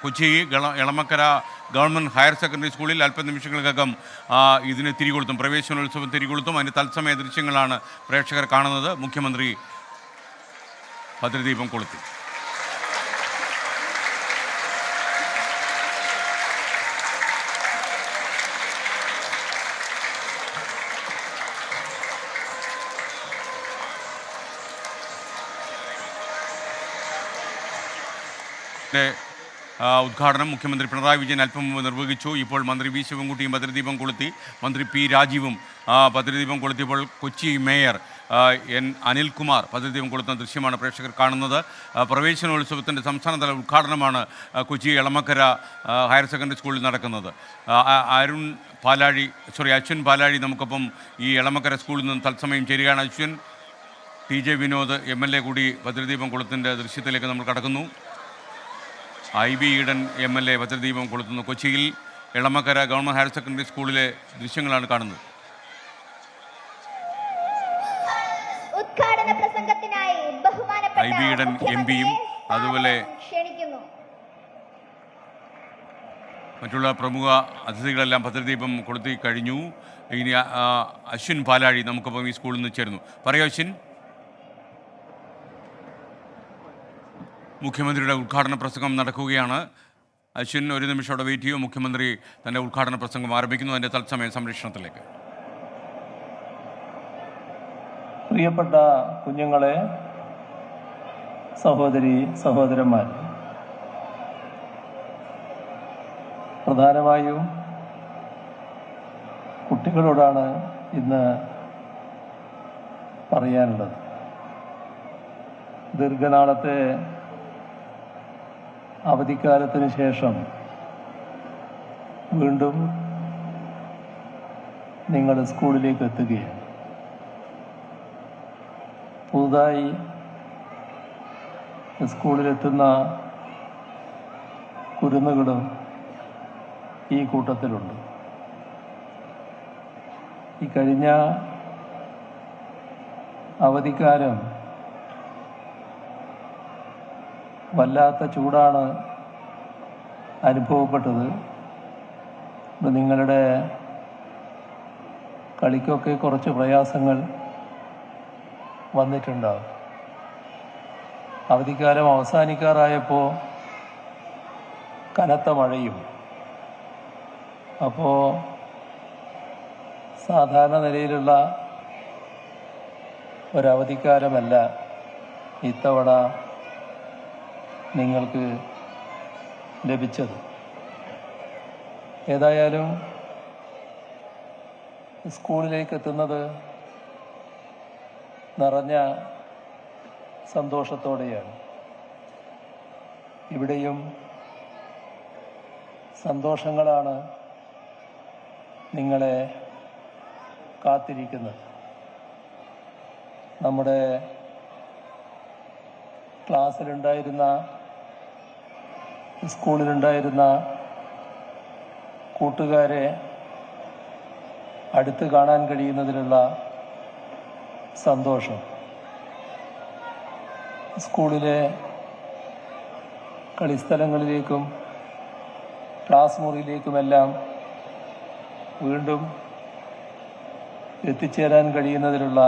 Kochi Elamakkara government higher secondary സ്കൂളിൽ അല്പനിമിഷങ്ങൾക്കകം ഇതിന് തിരികൊളുത്തും, പ്രവേശനോത്സവം തിരികൊളുത്തും. അതിൻ്റെ തത്സമയ ദൃശ്യങ്ങളാണ് പ്രേക്ഷകർ കാണുന്നത്. മുഖ്യമന്ത്രി ഭദ്രദീപം കൊളുത്തി. ഉദ്ഘാടനം മുഖ്യമന്ത്രി പിണറായി വിജയൻ അല്പം മുമ്പ് നിർവഹിച്ചു. ഇപ്പോൾ മന്ത്രി വി ശിവൻകുട്ടിയും ഭദ്രദീപം കൊളുത്തി. മന്ത്രി പി രാജീവും ഭദ്രദീപം കൊളുത്തിയപ്പോൾ കൊച്ചി മേയർ എൻ അനിൽകുമാർ ഭദ്രദീപം കൊളുത്തുന്ന ദൃശ്യമാണ് പ്രേക്ഷകർ കാണുന്നത്. പ്രവേശനോത്സവത്തിൻ്റെ സംസ്ഥാനതല ഉദ്ഘാടനമാണ് കൊച്ചി എളമക്കര ഹയർ സെക്കൻഡറി സ്കൂളിൽ നടക്കുന്നത്. അശ്വിൻ പാലാഴി നമുക്കൊപ്പം ഈ എളമക്കര സ്കൂളിൽ നിന്ന് തത്സമയം ചേരുകയാണ്. അശ്വിൻ, TJ വിനോദ് MLA കൂടി ഭദ്രദീപം കൊളുത്തിൻ്റെ ദൃശ്യത്തിലേക്ക് നമ്മൾ കടക്കുന്നു. IB ഈഡൻ MLA ഭദ്രദീപം കൊളുത്തുന്നു. കൊച്ചിയിൽ എളമക്കര ഗവൺമെൻറ് ഹയർ സെക്കൻഡറി സ്കൂളിലെ ദൃശ്യങ്ങളാണ് കാണുന്നത്. IB ഈഡൻ MPയും അതുപോലെ മറ്റുള്ള പ്രമുഖ അതിഥികളെല്ലാം ഭദ്രദീപം കൊളുത്തി കഴിഞ്ഞു. ഇനി അശ്വിൻ പാലാഴി നമുക്കൊപ്പം ഈ സ്കൂളിൽ നിന്ന് ചേരുന്നു. പറയൂ അശ്വിൻ. മുഖ്യമന്ത്രിയുടെ ഉദ്ഘാടന പ്രസംഗം നടക്കുകയാണ്. അശ്വിൻ, ഒരു നിമിഷം അവിടെ വെയിറ്റ് ചെയ്യൂ. മുഖ്യമന്ത്രി തൻ്റെ ഉദ്ഘാടന പ്രസംഗം ആരംഭിക്കുന്നു. അതിൻ്റെ തത്സമയ സംരക്ഷണത്തിലേക്ക്. പ്രിയപ്പെട്ട കുഞ്ഞുങ്ങളെ, സഹോദരന്മാർ, പ്രധാനമായും കുട്ടികളോടാണ് ഇന്ന് പറയാനുള്ളത്. ദീർഘനാളത്തെ അവധിക്കാലത്തിന് ശേഷം വീണ്ടും നിങ്ങൾ സ്കൂളിലേക്ക് എത്തുകയാണ്. പുതുതായി സ്കൂളിലെത്തുന്ന കുരുന്നുകളും ഈ കൂട്ടത്തിലുണ്ട്. ഈ കഴിഞ്ഞ അവധിക്കാലം വല്ലാത്ത ചൂടാണ് അനുഭവപ്പെട്ടത്. നിങ്ങളുടെ കളിക്കൊക്കെ കുറച്ച് പ്രയാസങ്ങൾ വന്നിട്ടുണ്ടാവും. അവധിക്കാലം അവസാനിക്കാറായപ്പോൾ കനത്ത മഴയും. അപ്പോൾ സാധാരണ നിലയിലുള്ള ഒരവധിക്കാലമല്ല ഇത്തവണ നിങ്ങൾക്ക് ലഭിച്ചത്. ഏതായാലും സ്കൂളിലേക്ക് എത്തുന്നത് നിറഞ്ഞ സന്തോഷത്തോടെയാണ്. ഇവിടെയും സന്തോഷങ്ങളാണ് നിങ്ങളെ കാത്തിരിക്കുന്നത്. നമ്മുടെ സ്കൂളിലുണ്ടായിരുന്ന കൂട്ടുകാരെ അടുത്ത് കാണാൻ കഴിയുന്നതിലുള്ള സന്തോഷം, സ്കൂളിലെ കളിസ്ഥലങ്ങളിലേക്കും ക്ലാസ് മുറിയിലേക്കുമെല്ലാം വീണ്ടും എത്തിച്ചേരാൻ കഴിയുന്നതിലുള്ള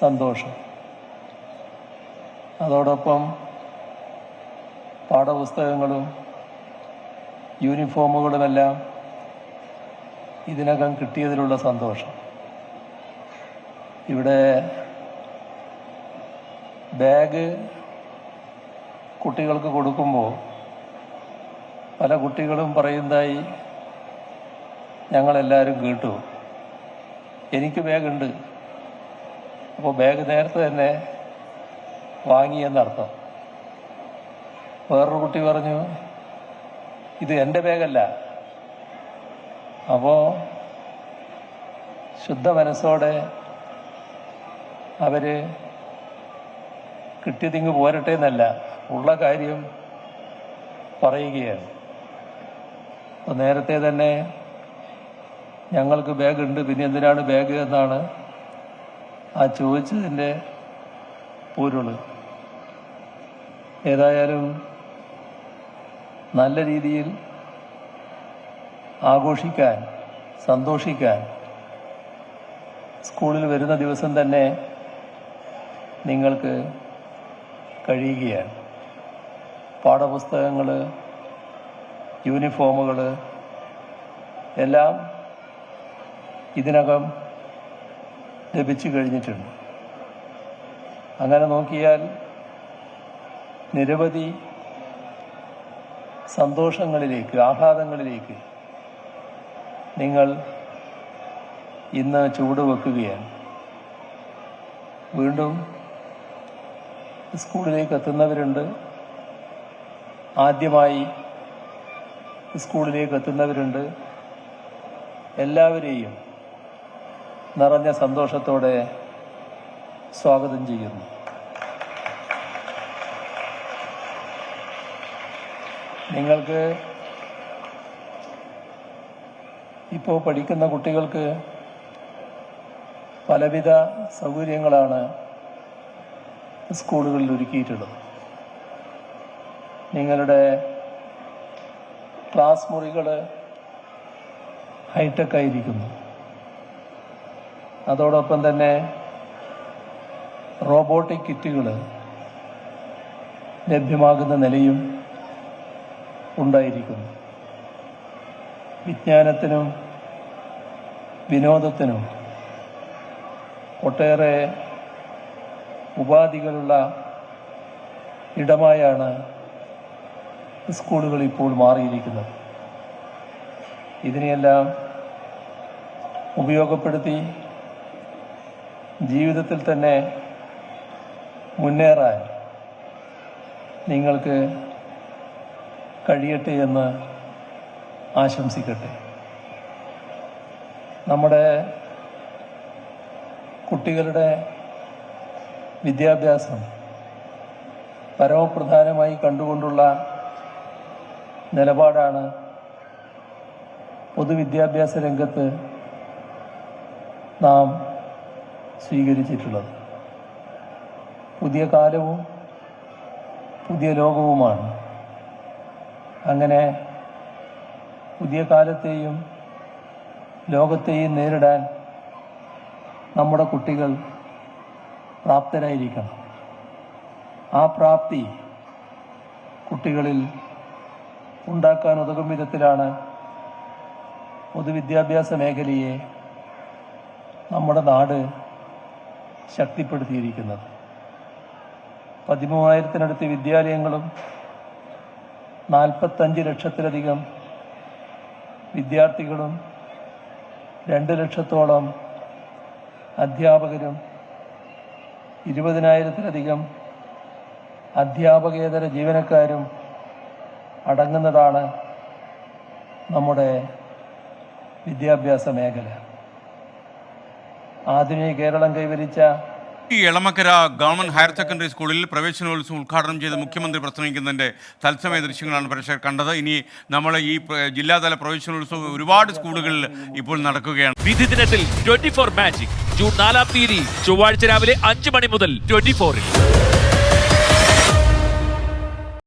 സന്തോഷം, അതോടൊപ്പം പാഠപുസ്തകങ്ങളും യൂണിഫോമുകളുമെല്ലാം ഇതിനകം കിട്ടിയതിലുള്ള സന്തോഷം. ഇവിടെ ബാഗ് കുട്ടികൾക്ക് കൊടുക്കുമ്പോൾ പല കുട്ടികളും പറയുന്നതായി ഞങ്ങളെല്ലാവരും കേട്ടു. എനിക്ക് ബാഗുണ്ട്, അപ്പോൾ ബാഗ് നേരത്തെ തന്നെ വാങ്ങിയെന്നർത്ഥം. വേറൊരു കുട്ടി പറഞ്ഞു, ഇത് എൻ്റെ ബാഗല്ല. അപ്പോൾ ശുദ്ധ മനസ്സോടെ അവർ കിട്ടിയതിങ്ങ് പോരട്ടെ എന്നല്ല, ഉള്ള കാര്യം പറയുകയാണ്. അപ്പോൾ നേരത്തെ തന്നെ ഞങ്ങൾക്ക് ബാഗുണ്ട്, പിന്നെ എന്തിനാണ് ബാഗ് എന്നാണ് ആ ചോദിച്ചതിൻ്റെ പൊരുൾ. ഏതായാലും നല്ല രീതിയിൽ ആഘോഷിക്കാൻ, സന്തോഷിക്കാൻ സ്കൂളിൽ വരുന്ന ദിവസം തന്നെ നിങ്ങൾക്ക് കഴിയുകയാണ്. പാഠപുസ്തകങ്ങൾ, യൂണിഫോമുകൾ എല്ലാം ഇതിനകം ലഭിച്ചു കഴിഞ്ഞിട്ടുണ്ട്. അങ്ങനെ നോക്കിയാൽ നിരവധി സന്തോഷങ്ങളിലേക്ക്, ആഹ്ലാദങ്ങളിലേക്ക് നിങ്ങൾ ഇന്ന് ചുവടുവെക്കുകയാണ്. വീണ്ടും സ്കൂളിലേക്ക് എത്തുന്നവരുണ്ട്, ആദ്യമായി സ്കൂളിലേക്ക് എത്തുന്നവരുണ്ട്. എല്ലാവരെയും നിറഞ്ഞ സന്തോഷത്തോടെ സ്വാഗതം ചെയ്യുന്നു. നിങ്ങൾക്ക് ഇപ്പോൾ പഠിക്കുന്ന കുട്ടികൾക്ക് പലവിധ സൗകര്യങ്ങളാണ് സ്കൂളുകളിൽ ഒരുക്കിയിട്ടുള്ളത്. നിങ്ങളുടെ ക്ലാസ് മുറികൾ ഹൈടെക് ആയിരിക്കുന്നു. അതോടൊപ്പം തന്നെ റോബോട്ടിക് കിറ്റുകൾ ലഭ്യമാകുന്ന നിലയും ഉണ്ടായിരിക്കുന്നു. വിജ്ഞാനത്തിനും വിനോദത്തിനും ഒട്ടേറെ ഉപാധികളുള്ള ഇടമായാണ് സ്കൂളുകൾ ഇപ്പോൾ മാറിയിരിക്കുന്നത്. ഇതിനെയെല്ലാം ഉപയോഗപ്പെടുത്തി ജീവിതത്തിൽ തന്നെ മുന്നേറാൻ നിങ്ങൾക്ക് കഴിയട്ടെ എന്ന് ആശംസിക്കട്ടെ. നമ്മുടെ കുട്ടികളുടെ വിദ്യാഭ്യാസം പരമപ്രധാനമായി കണ്ടുകൊണ്ടുള്ള നിലപാടാണ് പൊതുവിദ്യാഭ്യാസ രംഗത്ത് നാം സ്വീകരിച്ചിട്ടുള്ളത്. പുതിയ കാലവും പുതിയ ലോകവുമാണ്. അങ്ങനെ പുതിയ കാലത്തെയും ലോകത്തെയും നേരിടാൻ നമ്മുടെ കുട്ടികൾ പ്രാപ്തരായിരിക്കണം. ആ പ്രാപ്തി കുട്ടികളിൽ ഉണ്ടാക്കാൻ ഉതകും വിധത്തിലാണ് പൊതുവിദ്യാഭ്യാസ മേഖലയെ നമ്മുടെ നാട് ശക്തിപ്പെടുത്തിയിരിക്കുന്നത്. 13,000-നടുത്ത് വിദ്യാലയങ്ങളും 45 ലക്ഷത്തിലധികം വിദ്യാർത്ഥികളും 2 ലക്ഷത്തോളം അധ്യാപകരും 20,000-ലധികം അധ്യാപകേതര ജീവനക്കാരും അടങ്ങുന്നതാണ് നമ്മുടെ വിദ്യാഭ്യാസ മേഖല. ആധുനിക കേരളം കൈവരിച്ച ഈ എളമക്കര ഗവൺമെന്റ് ഹയർ സെക്കൻഡറി സ്കൂളിൽ പ്രവേശനോത്സവം ഉദ്ഘാടനം ചെയ്ത് മുഖ്യമന്ത്രി പ്രസംഗിക്കുന്നതിന്റെ തത്സമയ ദൃശ്യങ്ങളാണ് പ്രേക്ഷകർ കണ്ടത്. ഇനി നമ്മൾ ഈ ജില്ലാതല പ്രവേശനോത്സവം ഒരുപാട് സ്കൂളുകളിൽ ഇപ്പോൾ നടക്കുകയാണ്. വിധി ദിനത്തിൽ 24 മാജിക് ജൂൺ 4 ചൊവ്വാഴ്ച രാവിലെ 5 മണി മുതൽ 24-ൽ.